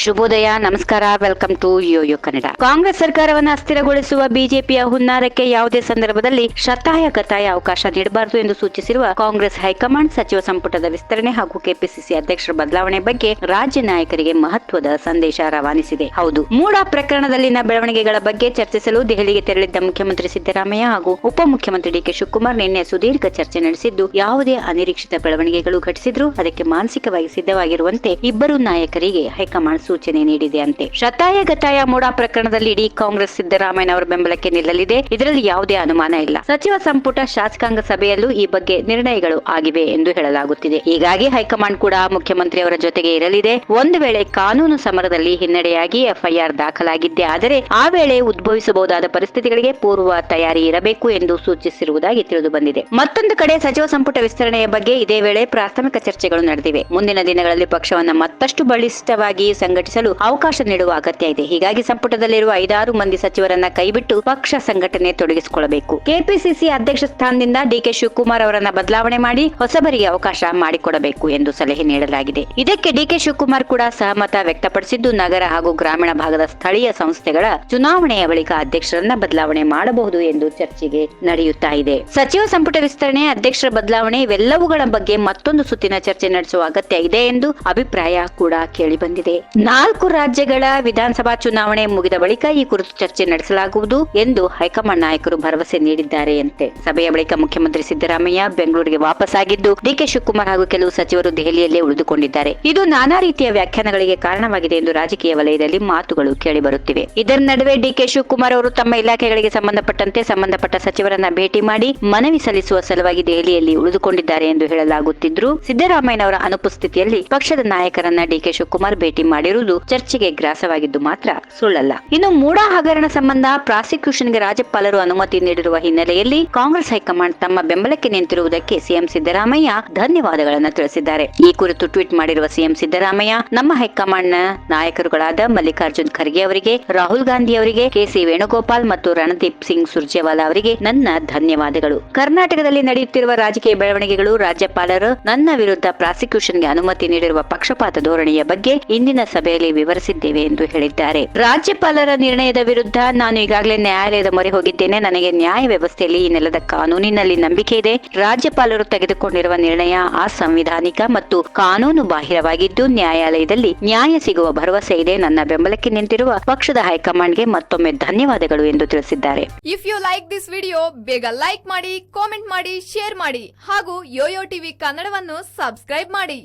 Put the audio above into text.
ಶುಭೋದಯ, ನಮಸ್ಕಾರ. Welcome to YoYo Kannada. Congress ಸರ್ಕಾರವನ್ನು ಅಸ್ಥಿರಗೊಳಿಸುವ ಬಿಜೆಪಿಯ ಹುನ್ನಾರಕ್ಕೆ ಯಾವುದೇ ಸಂದರ್ಭದಲ್ಲಿ ಶತಾಯ ಅವಕಾಶ ನೀಡಬಾರದು ಎಂದು ಸೂಚಿಸಿರುವ ಕಾಂಗ್ರೆಸ್ ಹೈಕಮಾಂಡ್ ಸಚಿವ ಸಂಪುಟದ ವಿಸ್ತರಣೆ ಹಾಗೂ ಕೆಪಿಸಿಸಿ ಅಧ್ಯಕ್ಷರ ಬದಲಾವಣೆ ಬಗ್ಗೆ ರಾಜ್ಯ ನಾಯಕರಿಗೆ ಮಹತ್ವದ ಸಂದೇಶ ರವಾನಿಸಿದೆ. ಹೌದು, ಮೂಡಾ ಪ್ರಕರಣದಲ್ಲಿನ ಬೆಳವಣಿಗೆಗಳ ಬಗ್ಗೆ ಚರ್ಚಿಸಲು ದೆಹಲಿಗೆ ತೆರಳಿದ್ದ ಮುಖ್ಯಮಂತ್ರಿ ಸಿದ್ದರಾಮಯ್ಯ ಹಾಗೂ ಉಪಮುಖ್ಯಮಂತ್ರಿ ಡಿಕೆ ಶಿವಕುಮಾರ್ ನಿನ್ನೆ ಸುದೀರ್ಘ ಚರ್ಚೆ ನಡೆಸಿದ್ದು, ಯಾವುದೇ ಅನಿರೀಕ್ಷಿತ ಬೆಳವಣಿಗೆಗಳು ಘಟಿಸಿದ್ರೂ ಅದಕ್ಕೆ ಮಾನಸಿಕವಾಗಿ ಸಿದ್ಧವಾಗಿರುವಂತೆ ಇಬ್ಬರು ನಾಯಕರಿಗೆ ಹೈಕಮಾಂಡ್ ಸೂಚನೆ ನೀಡಿದೆ ಅಂತೆ. ಶತಾಯ ಮೂಡಾ ಪ್ರಕರಣದಲ್ಲಿ ಇಡೀ ಕಾಂಗ್ರೆಸ್ ಸಿದ್ದರಾಮಯ್ಯನವರ ಬೆಂಬಲಕ್ಕೆ ನಿಲ್ಲಲಿದೆ. ಇದರಲ್ಲಿ ಯಾವುದೇ ಅನುಮಾನ ಇಲ್ಲ. ಸಚಿವ ಸಂಪುಟ ಶಾಸಕಾಂಗ ಸಭೆಯಲ್ಲೂ ಈ ಬಗ್ಗೆ ನಿರ್ಣಯಗಳು ಆಗಿವೆ ಎಂದು ಹೇಳಲಾಗುತ್ತಿದೆ. ಹೀಗಾಗಿ ಹೈಕಮಾಂಡ್ ಕೂಡ ಮುಖ್ಯಮಂತ್ರಿಯವರ ಜೊತೆಗೆ ಇರಲಿದೆ. ಒಂದು ವೇಳೆ ಕಾನೂನು ಸಮರದಲ್ಲಿ ಹಿನ್ನಡೆಯಾಗಿ ಎಫ್ಐಆರ್ ದಾಖಲಾಗಿದ್ದೇ ಆದರೆ ಆ ವೇಳೆ ಉದ್ಭವಿಸಬಹುದಾದ ಪರಿಸ್ಥಿತಿಗಳಿಗೆ ಪೂರ್ವ ತಯಾರಿ ಇರಬೇಕು ಎಂದು ಸೂಚಿಸಿರುವುದಾಗಿ ತಿಳಿದು ಬಂದಿದೆ. ಮತ್ತೊಂದು ಕಡೆ ಸಚಿವ ಸಂಪುಟ ವಿಸ್ತರಣೆಯ ಬಗ್ಗೆ ಇದೇ ವೇಳೆ ಪ್ರಾಥಮಿಕ ಚರ್ಚೆಗಳು ನಡೆದಿವೆ. ಮುಂದಿನ ದಿನಗಳಲ್ಲಿ ಪಕ್ಷವನ್ನು ಮತ್ತಷ್ಟು ಬಲಿಷ್ಠವಾಗಿ ಸಂಘಟಿಸಲು ಅವಕಾಶ ನೀಡುವ ಅಗತ್ಯ ಇದೆ. ಹೀಗಾಗಿ ಸಂಪುಟದಲ್ಲಿರುವ 5-6 ಮಂದಿ ಸಚಿವರನ್ನ ಕೈಬಿಟ್ಟು ಪಕ್ಷ ಸಂಘಟನೆ ತೊಡಗಿಸಿಕೊಳ್ಳಬೇಕು. ಕೆಪಿಸಿಸಿ ಅಧ್ಯಕ್ಷ ಸ್ಥಾನದಿಂದ ಡಿಕೆ ಶಿವಕುಮಾರ್ ಅವರನ್ನ ಬದಲಾವಣೆ ಮಾಡಿ ಹೊಸಬರಿಗೆ ಅವಕಾಶ ಮಾಡಿಕೊಡಬೇಕು ಎಂದು ಸಲಹೆ ನೀಡಲಾಗಿದೆ. ಇದಕ್ಕೆ ಡಿಕೆ ಶಿವಕುಮಾರ್ ಕೂಡ ಸಹಮತ ವ್ಯಕ್ತಪಡಿಸಿದ್ದು, ನಗರ ಹಾಗೂ ಗ್ರಾಮೀಣ ಭಾಗದ ಸ್ಥಳೀಯ ಸಂಸ್ಥೆಗಳ ಚುನಾವಣೆಯ ಬಳಿಕ ಅಧ್ಯಕ್ಷರನ್ನ ಬದಲಾವಣೆ ಮಾಡಬಹುದು ಎಂದು ಚರ್ಚೆಗೆ ನಡೆಯುತ್ತಾ ಇದೆ. ಸಚಿವ ಸಂಪುಟ ವಿಸ್ತರಣೆ, ಅಧ್ಯಕ್ಷರ ಬದಲಾವಣೆ ಇವೆಲ್ಲವುಗಳ ಬಗ್ಗೆ ಮತ್ತೊಂದು ಸುತ್ತಿನ ಚರ್ಚೆ ನಡೆಸುವ ಅಗತ್ಯ ಇದೆ ಎಂದು ಅಭಿಪ್ರಾಯ ಕೂಡ ಕೇಳಿ ಬಂದಿದೆ. 4 ರಾಜ್ಯಗಳ ವಿಧಾನಸಭಾ ಚುನಾವಣೆ ಮುಗಿದ ಬಳಿಕ ಈ ಕುರಿತು ಚರ್ಚೆ ನಡೆಸಲಾಗುವುದು ಎಂದು ಹೈಕಮಾಂಡ್ ನಾಯಕರು ಭರವಸೆ ನೀಡಿದ್ದಾರೆಯಂತೆ. ಸಭೆಯ ಬಳಿಕ ಮುಖ್ಯಮಂತ್ರಿ ಸಿದ್ದರಾಮಯ್ಯ ಬೆಂಗಳೂರಿಗೆ ವಾಪಸ್ಸಾಗಿದ್ದು, ಡಿಕೆ ಶಿವಕುಮಾರ್ ಹಾಗೂ ಕೆಲವು ಸಚಿವರು ದೆಹಲಿಯಲ್ಲೇ ಉಳಿದುಕೊಂಡಿದ್ದಾರೆ. ಇದು ನಾನಾ ರೀತಿಯ ವ್ಯಾಖ್ಯಾನಗಳಿಗೆ ಕಾರಣವಾಗಿದೆ ಎಂದು ರಾಜಕೀಯ ವಲಯದಲ್ಲಿ ಮಾತುಗಳು ಕೇಳಿ ಬರುತ್ತಿವೆ. ಇದರ ನಡುವೆ ಡಿಕೆ ಶಿವಕುಮಾರ್ ಅವರು ತಮ್ಮ ಇಲಾಖೆಗಳಿಗೆ ಸಂಬಂಧಪಟ್ಟಂತೆ ಸಂಬಂಧಪಟ್ಟ ಸಚಿವರನ್ನ ಭೇಟಿ ಮಾಡಿ ಮನವಿ ಸಲ್ಲಿಸುವ ಸಲುವಾಗಿ ದೆಹಲಿಯಲ್ಲಿ ಉಳಿದುಕೊಂಡಿದ್ದಾರೆ ಎಂದು ಹೇಳಲಾಗುತ್ತಿದ್ರು. ಸಿದ್ದರಾಮಯ್ಯನವರ ಅನುಪಸ್ಥಿತಿಯಲ್ಲಿ ಪಕ್ಷದ ನಾಯಕರನ್ನ ಡಿಕೆ ಶಿವಕುಮಾರ್ ಭೇಟಿ ಮಾಡಿರುವುದು ಚರ್ಚೆಗೆ ಗ್ರಾಸವಾಗಿದ್ದು ಮಾತ್ರ ಸುಳ್ಳಲ್ಲ. ಇನ್ನು ಮೂಡಾ ಹಗರಣ ಸಂಬಂಧ ಪ್ರಾಸಿಕ್ಯೂಷನ್ಗೆ ರಾಜ್ಯಪಾಲರು ಅನುಮತಿ ನೀಡಿರುವ ಹಿನ್ನೆಲೆಯಲ್ಲಿ ಕಾಂಗ್ರೆಸ್ ಹೈಕಮಾಂಡ್ ತಮ್ಮ ಬೆಂಬಲಕ್ಕೆ ನಿಂತಿರುವುದಕ್ಕೆ ಸಿಎಂ ಸಿದ್ದರಾಮಯ್ಯ ಧನ್ಯವಾದಗಳನ್ನು ತಿಳಿಸಿದ್ದಾರೆ. ಈ ಕುರಿತು ಟ್ವೀಟ್ ಮಾಡಿರುವ ಸಿಎಂ ಸಿದ್ದರಾಮಯ್ಯ, ನಮ್ಮ ಹೈಕಮಾಂಡ್ನ ನಾಯಕರುಗಳಾದ ಮಲ್ಲಿಕಾರ್ಜುನ್ ಖರ್ಗೆ ಅವರಿಗೆ, ರಾಹುಲ್ ಗಾಂಧಿ ಅವರಿಗೆ, ಕೆಸಿ ವೇಣುಗೋಪಾಲ್ ಮತ್ತು ರಣದೀಪ್ ಸಿಂಗ್ ಸುರ್ಜೇವಾಲಾ ಅವರಿಗೆ ನನ್ನ ಧನ್ಯವಾದಗಳು. ಕರ್ನಾಟಕದಲ್ಲಿ ನಡೆಯುತ್ತಿರುವ ರಾಜಕೀಯ ಬೆಳವಣಿಗೆಗಳು, ರಾಜ್ಯಪಾಲರು ನನ್ನ ವಿರುದ್ಧ ಪ್ರಾಸಿಕ್ಯೂಷನ್ಗೆ ಅನುಮತಿ ನೀಡಿರುವ ಪಕ್ಷಪಾತ ಧೋರಣೆಯ ಬಗ್ಗೆ ಇಂದಿನ ಸಭೆಯಲ್ಲಿ ವಿವರಿಸಿದ್ದೇವೆ ಎಂದು ಹೇಳಿದ್ದಾರೆ. ರಾಜ್ಯಪಾಲರ ನಿರ್ಣಯದ ವಿರುದ್ಧ ನಾನು ಈಗಾಗಲೇ ನ್ಯಾಯಾಲಯದ ಮೊರೆ ಹೋಗಿದ್ದೇನೆ. ನನಗೆ ನ್ಯಾಯ ವ್ಯವಸ್ಥೆಯಲ್ಲಿ ಈ ನೆಲದ ಕಾನೂನಿನಲ್ಲಿ ನಂಬಿಕೆ ಇದೆ. ರಾಜ್ಯಪಾಲರು ತೆಗೆದುಕೊಂಡಿರುವ ನಿರ್ಣಯ ಅಸಂವಿಧಾನಿಕ ಮತ್ತು ಕಾನೂನು ಬಾಹಿರವಾಗಿದ್ದು, ನ್ಯಾಯಾಲಯದಲ್ಲಿ ನ್ಯಾಯ ಸಿಗುವ ಭರವಸೆ ಇದೆ. ನನ್ನ ಬೆಂಬಲಕ್ಕೆ ನಿಂತಿರುವ ಪಕ್ಷದ ಹೈಕಮಾಂಡ್ಗೆ ಮತ್ತೊಮ್ಮೆ ಧನ್ಯವಾದಗಳು ಎಂದು ತಿಳಿಸಿದ್ದಾರೆ. If you like this video, ಬೇಗ ಲೈಕ್ ಮಾಡಿ, ಕಾಮೆಂಟ್ ಮಾಡಿ, ಶೇರ್ ಮಾಡಿ ಹಾಗೂ ಯೋಯೋ ಟಿವಿ ಕನ್ನಡವನ್ನು ಸಬ್ಸ್ಕ್ರೈಬ್ ಮಾಡಿ.